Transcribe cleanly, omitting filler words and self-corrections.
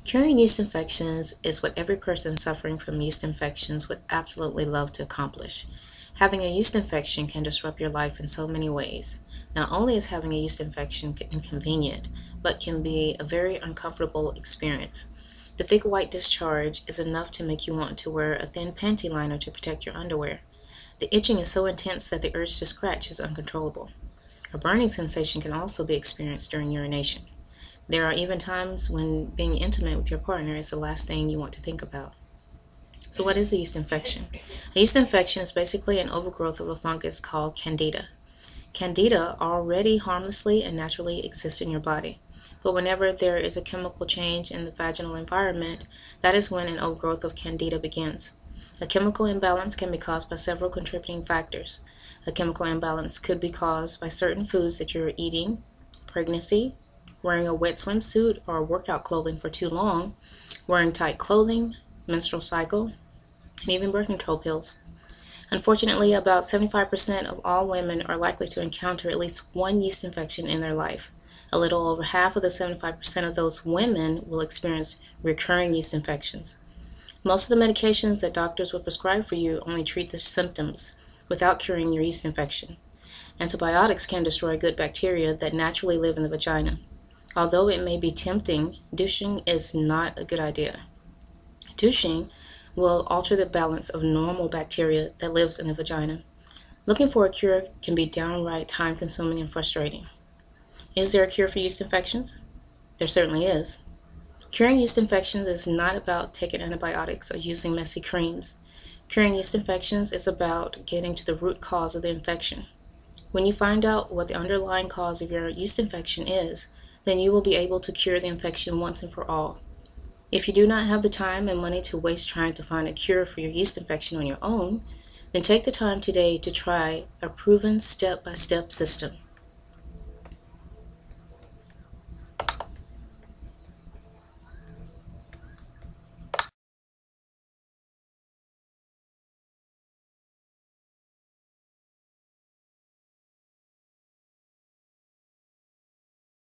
Curing yeast infections is what every person suffering from yeast infections would absolutely love to accomplish. Having a yeast infection can disrupt your life in so many ways. Not only is having a yeast infection inconvenient, but can be a very uncomfortable experience. The thick white discharge is enough to make you want to wear a thin panty liner to protect your underwear. The itching is so intense that the urge to scratch is uncontrollable. A burning sensation can also be experienced during urination. There are even times when being intimate with your partner is the last thing you want to think about. So what is a yeast infection? A yeast infection is basically an overgrowth of a fungus called Candida. Candida already harmlessly and naturally exists in your body, but whenever there is a chemical change in the vaginal environment, that is when an overgrowth of Candida begins. A chemical imbalance can be caused by several contributing factors. A chemical imbalance could be caused by certain foods that you're eating, pregnancy, wearing a wet swimsuit or workout clothing for too long, wearing tight clothing, menstrual cycle, and even birth control pills. Unfortunately, about 75% of all women are likely to encounter at least one yeast infection in their life. A little over half of the 75% of those women will experience recurring yeast infections. Most of the medications that doctors will prescribe for you only treat the symptoms without curing your yeast infection. Antibiotics can destroy good bacteria that naturally live in the vagina. Although it may be tempting, douching is not a good idea. Douching will alter the balance of normal bacteria that lives in the vagina. Looking for a cure can be downright time-consuming and frustrating. Is there a cure for yeast infections? There certainly is. Curing yeast infections is not about taking antibiotics or using messy creams. Curing yeast infections is about getting to the root cause of the infection. When you find out what the underlying cause of your yeast infection is, then you will be able to cure the infection once and for all. If you do not have the time and money to waste trying to find a cure for your yeast infection on your own, then take the time today to try a proven step-by-step system.